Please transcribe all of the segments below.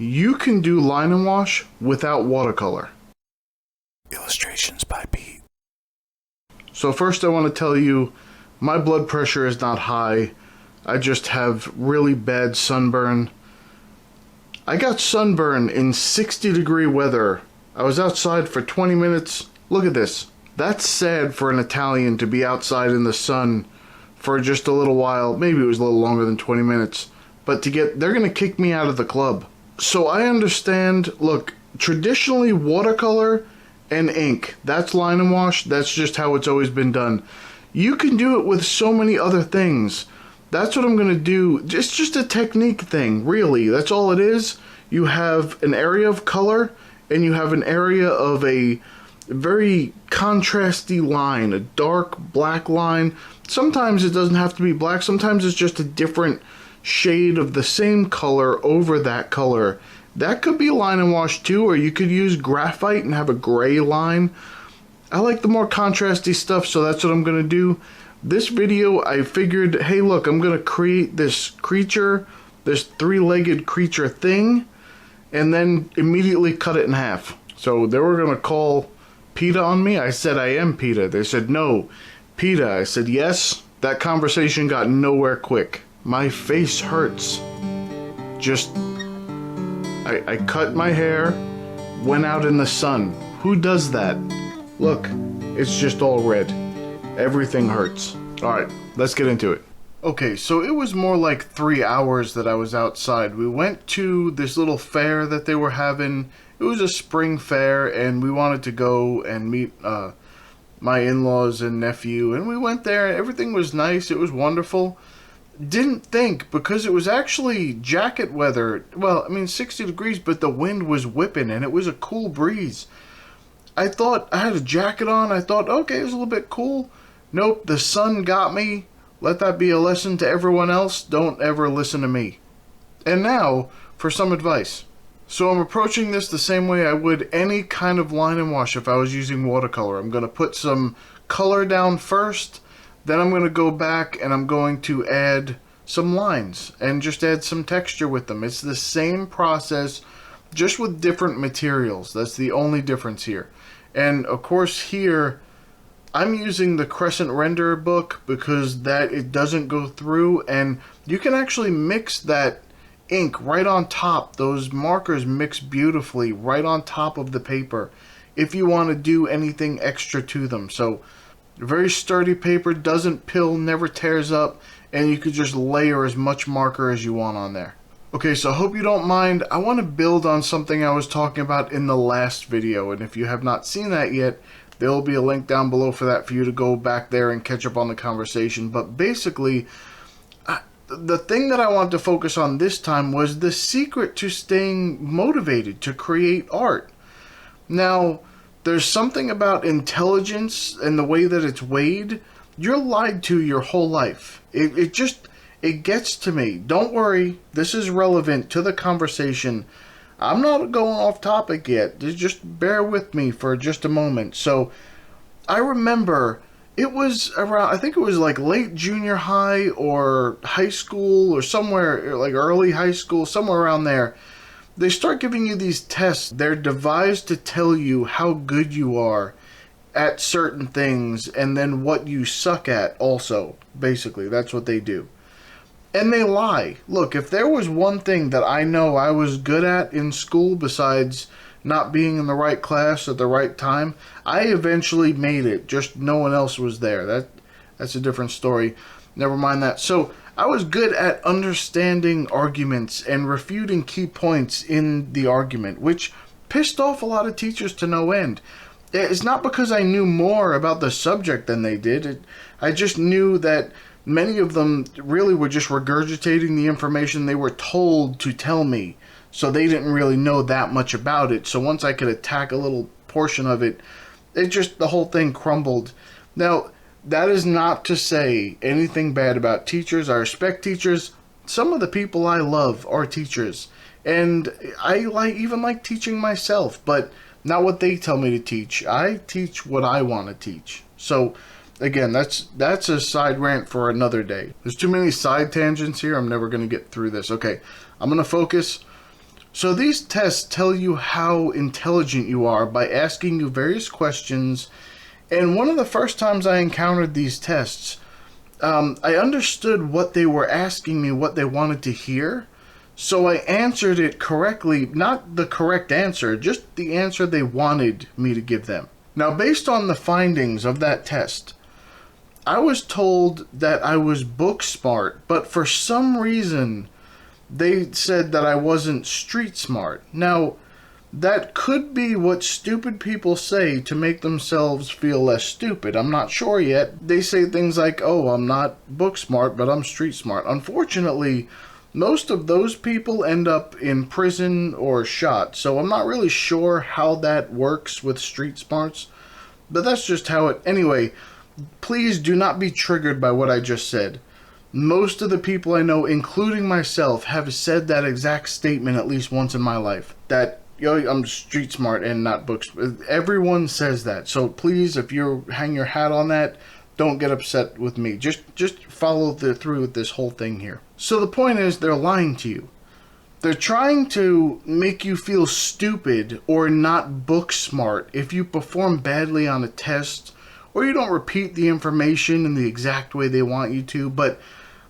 you can do line and wash without watercolor. Illustrations by Pete. So first I want to tell you, my blood pressure is not high. I just have really bad sunburn. I got sunburn in 60-degree weather. I was outside for 20 minutes. Look at this. That's sad for an Italian to be outside in the sun for just a little while. Maybe it was a little longer than 20 minutes. But they're going to kick me out of the club. So I understand, look, traditionally watercolor and ink, that's line and wash. That's just how it's always been done. You can do it with so many other things. That's what I'm going to do. It's just a technique thing, really. That's all it is. You have an area of color, and you have an area of a very contrasty line, a dark black line. Sometimes it doesn't have to be black. Sometimes it's just a different shade of the same color over that color. That could be line and wash too, or you could use graphite and have a gray line. I like the more contrasty stuff, so that's what I'm going to do. This video, I figured, hey look, I'm going to create this creature, this three-legged creature thing, and then immediately cut it in half. So they were going to call PETA on me. I said I am PETA. They said no, PETA. I said yes. That conversation got nowhere quick. My face hurts. I cut my hair, went out in the sun. Who does that? Look, it's just all red. Everything hurts. Alright, let's get into it. Okay, so it was more like 3 hours that I was outside. We went to this little fair that they were having. It was a spring fair, and we wanted to go and meet my in-laws and nephew. And we went there, and everything was nice. It was wonderful. Didn't think, because it was actually jacket weather. Well, I mean 60 degrees, but the wind was whipping, and it was a cool breeze. I thought I had a jacket on. I thought, okay, it was a little bit cool. Nope, the sun got me. Let that be a lesson to everyone else. Don't ever listen to me. And now, for some advice. So I'm approaching this the same way I would any kind of line and wash if I was using watercolor. I'm going to put some color down first. Then I'm going to go back and I'm going to add some lines and just add some texture with them. It's the same process, just with different materials. That's the only difference here. And of course here, I'm using the Crescent Render book because that it doesn't go through, and you can actually mix that ink right on top. Those markers mix beautifully right on top of the paper if you want to do anything extra to them. So very sturdy paper, doesn't pill, never tears up, and you could just layer as much marker as you want on there. Okay, so I hope you don't mind. I want to build on something I was talking about in the last video, and if you have not seen that yet, there will be a link down below for that for you to go back there and catch up on the conversation. But basically, the thing that I wanted to focus on this time was the secret to staying motivated to create art. Now, there's something about intelligence and the way that it's weighed. You're lied to your whole life. It gets to me. Don't worry, this is relevant to the conversation. I'm not going off topic yet. Just bear with me for just a moment. So, I remember it was around, I think it was like late junior high or high school or somewhere, like early high school, somewhere around there. They start giving you these tests. They're devised to tell you how good you are at certain things and then what you suck at also. Basically, that's what they do. And they lie. Look, if there was one thing that I know I was good at in school besides not being in the right class at the right time, I eventually made it. Just no one else was there. That's a different story. Never mind that. So I was good at understanding arguments and refuting key points in the argument, which pissed off a lot of teachers to no end. It's not because I knew more about the subject than they did. I just knew that many of them really were just regurgitating the information they were told to tell me. So they didn't really know that much about it. So once I could attack a little portion of it, the whole thing crumbled. Now, that is not to say anything bad about teachers. I respect teachers. Some of the people I love are teachers. And I even like teaching myself, but not what they tell me to teach. I teach what I want to teach. So again, that's a side rant for another day. There's too many side tangents here. I'm never going to get through this. Okay, I'm going to focus. So these tests tell you how intelligent you are by asking you various questions. And one of the first times I encountered these tests, I understood what they were asking me, what they wanted to hear. So I answered it correctly, not the correct answer, just the answer they wanted me to give them. Now, based on the findings of that test, I was told that I was book smart, but for some reason, they said that I wasn't street smart. Now, that could be what stupid people say to make themselves feel less stupid. I'm not sure yet. They say things like, oh, I'm not book smart, but I'm street smart. Unfortunately, most of those people end up in prison or shot, so I'm not really sure how that works with street smarts, but that's just how it... Anyway, please do not be triggered by what I just said. Most of the people I know, including myself, have said that exact statement at least once in my life. That, yo, I'm street smart and not book smart. Everyone says that. So please, if you hang your hat on that, don't get upset with me. Just follow through with this whole thing here. So the point is, they're lying to you. They're trying to make you feel stupid or not book smart if you perform badly on a test or you don't repeat the information in the exact way they want you to. But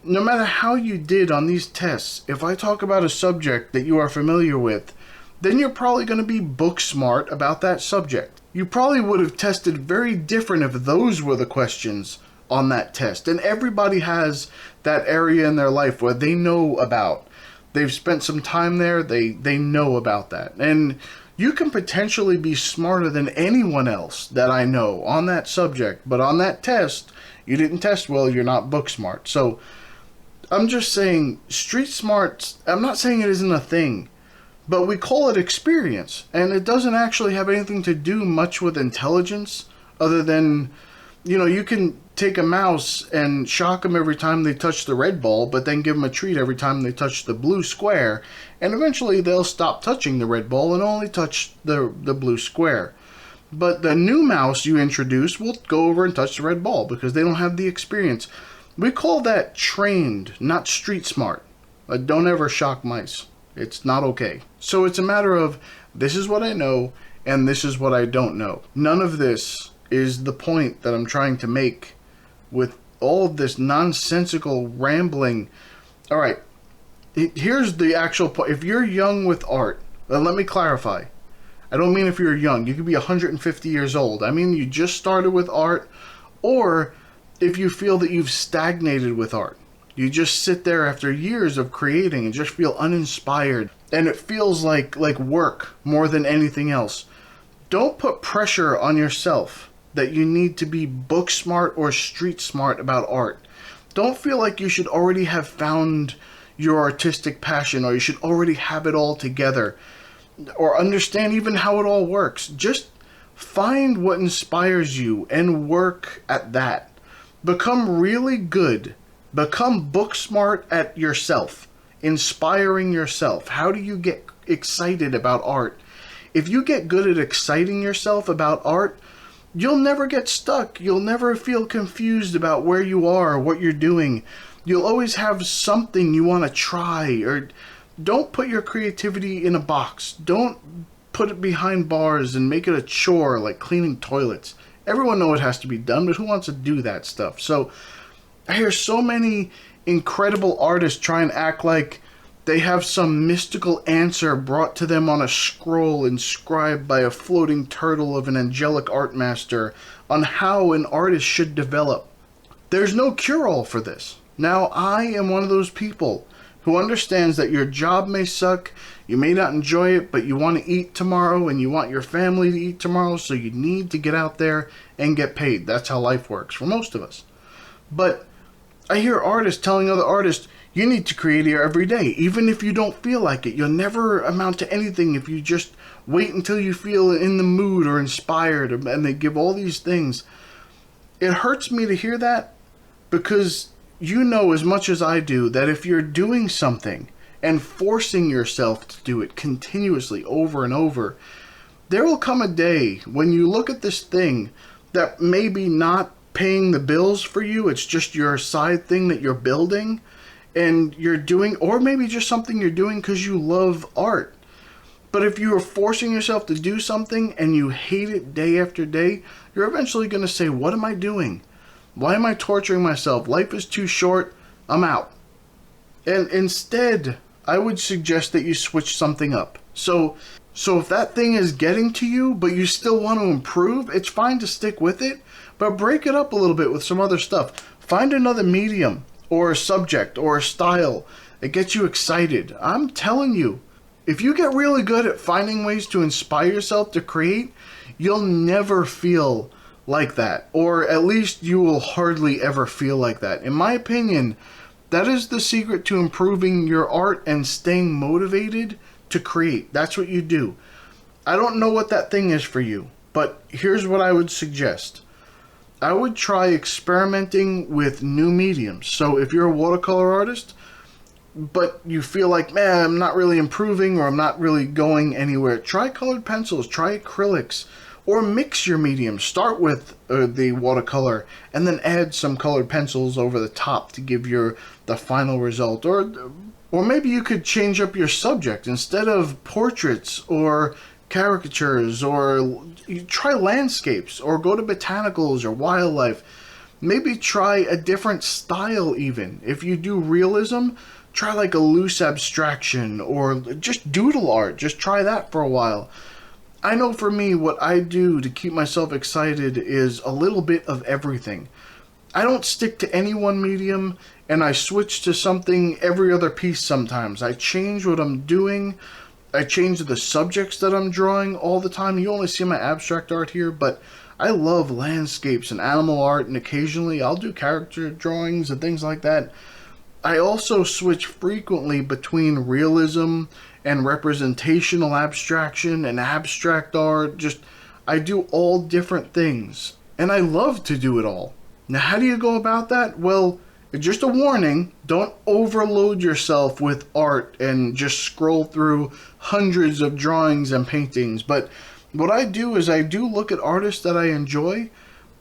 no matter how you did on these tests, if I talk about a subject that you are familiar with, then you're probably going to be book smart about that subject. You probably would have tested very different if those were the questions on that test. And everybody has that area in their life where they know about. They've spent some time there, they know about that. And you can potentially be smarter than anyone else that I know on that subject, but on that test, you didn't test well, you're not book smart. So I'm just saying, street smarts, I'm not saying it isn't a thing, but we call it experience, and it doesn't actually have anything to do much with intelligence, other than, you know, you can take a mouse and shock them every time they touch the red ball, but then give them a treat every time they touch the blue square, and eventually they'll stop touching the red ball and only touch the blue square. But the new mouse you introduce will go over and touch the red ball because they don't have the experience. We call that trained, not street smart. Don't ever shock mice. It's not okay. So it's a matter of, this is what I know, and this is what I don't know. None of this is the point that I'm trying to make with all of this nonsensical rambling. All right, here's the actual point. If you're young with art, let me clarify. I don't mean if you're young. You could be 150 years old. I mean you just started with art, or if you feel that you've stagnated with art. You just sit there after years of creating and just feel uninspired, and it feels like work more than anything else. Don't put pressure on yourself that you need to be book smart or street smart about art. Don't feel like you should already have found your artistic passion, or you should already have it all together, or understand even how it all works. Just find what inspires you and work at that. Become really good. Become book smart at yourself, inspiring yourself. How do you get excited about art? If you get good at exciting yourself about art, you'll never get stuck. You'll never feel confused about where you are, what you're doing. You'll always have something you want to try. Or don't put your creativity in a box. Don't put it behind bars and make it a chore like cleaning toilets. Everyone knows it has to be done, but who wants to do that stuff? So I hear so many incredible artists try and act like they have some mystical answer brought to them on a scroll inscribed by a floating turtle of an angelic art master on how an artist should develop. There's no cure-all for this. Now, I am one of those people who understands that your job may suck, you may not enjoy it, but you want to eat tomorrow and you want your family to eat tomorrow, so you need to get out there and get paid. That's how life works for most of us. But I hear artists telling other artists, you need to create here every day, even if you don't feel like it. You'll never amount to anything if you just wait until you feel in the mood or inspired, and they give all these things. It hurts me to hear that, because you know as much as I do that if you're doing something and forcing yourself to do it continuously over and over, there will come a day when you look at this thing that maybe not paying the bills for you, it's just your side thing that you're building and you're doing, or maybe just something you're doing because you love art. But if you are forcing yourself to do something and you hate it day after day, you're eventually going to say, what am I doing? Why am I torturing myself? Life is too short. I'm out. And instead, I would suggest that you switch something up. So if that thing is getting to you, but you still want to improve, it's fine to stick with it, but break it up a little bit with some other stuff. Find another medium or a subject or a style that gets you excited. I'm telling you, if you get really good at finding ways to inspire yourself to create, you'll never feel like that. Or at least you will hardly ever feel like that. In my opinion, that is the secret to improving your art and staying motivated to create. That's what you do. I don't know what that thing is for you, but here's what I would suggest. I would try experimenting with new mediums. So if you're a watercolor artist, but you feel like, man, I'm not really improving or I'm not really going anywhere, try colored pencils, try acrylics, or mix your mediums. Start with the watercolor and then add some colored pencils over the top to give the final result. Or maybe you could change up your subject. Instead of portraits or caricatures, or you try landscapes, or go to botanicals or wildlife. Maybe try a different style even. If you do realism, try like a loose abstraction or just doodle art. Just try that for a while. I know for me, what I do to keep myself excited is a little bit of everything. I don't stick to any one medium, and I switch to something every other piece sometimes. I change what I'm doing. I change the subjects that I'm drawing all the time. You only see my abstract art here, but I love landscapes and animal art, and occasionally I'll do character drawings and things like that. I also switch frequently between realism and representational abstraction and abstract art. I do all different things, and I love to do it all. Now, how do you go about that? Well, just a warning, don't overload yourself with art and just scroll through hundreds of drawings and paintings. But what I do is I do look at artists that I enjoy,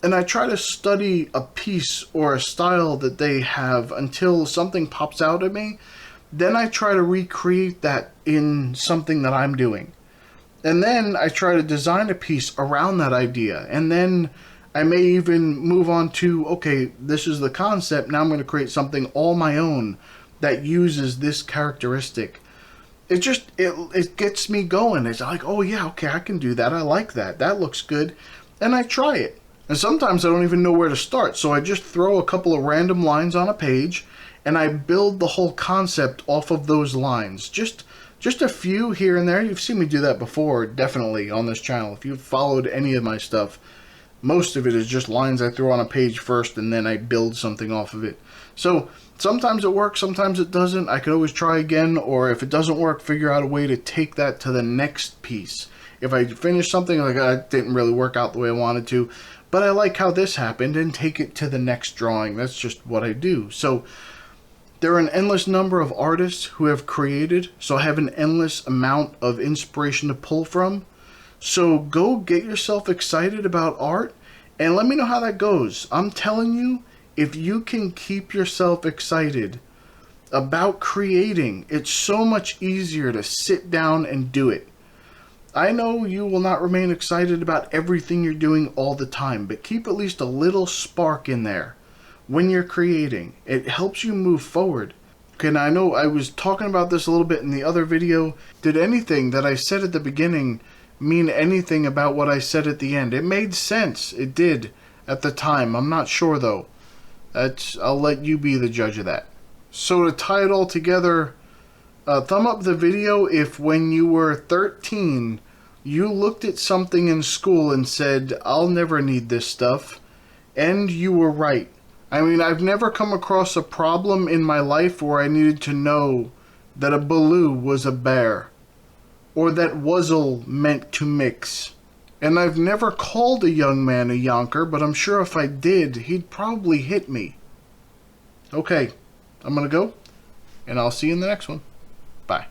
and I try to study a piece or a style that they have until something pops out at me. Then I try to recreate that in something that I'm doing. And then I try to design a piece around that idea. And then I may even move on to, okay, this is the concept. Now I'm going to create something all my own that uses this characteristic. It gets me going. It's like, oh yeah, okay, I can do that. I like that. That looks good. And I try it. And sometimes I don't even know where to start. So I just throw a couple of random lines on a page and I build the whole concept off of those lines. Just a few here and there. You've seen me do that before, definitely, on this channel. If you've followed any of my stuff, most of it is just lines I throw on a page first and then I build something off of it. So sometimes it works, sometimes it doesn't. I could always try again, or if it doesn't work, figure out a way to take that to the next piece. If I finish something like that didn't really work out the way I wanted to, but I like how this happened, and take it to the next drawing. That's just what I do. So there are an endless number of artists who have created, so I have an endless amount of inspiration to pull from. So go get yourself excited about art and let me know how that goes. I'm telling you, if you can keep yourself excited about creating, it's so much easier to sit down and do it. I know you will not remain excited about everything you're doing all the time, but keep at least a little spark in there when you're creating. It helps you move forward. Okay, now I know I was talking about this a little bit in the other video. Did anything that I said at the beginning mean anything about what I said at the end? It made sense. It did at the time. I'm not sure though. I'll let you be the judge of that. So to tie it all together, thumb up the video if when you were 13 you looked at something in school and said, I'll never need this stuff, and you were right. I mean, I've never come across a problem in my life where I needed to know that a Baloo was a bear, or that wuzzle meant to mix. And I've never called a young man a yonker, but I'm sure if I did, he'd probably hit me. Okay, I'm gonna go, and I'll see you in the next one. Bye.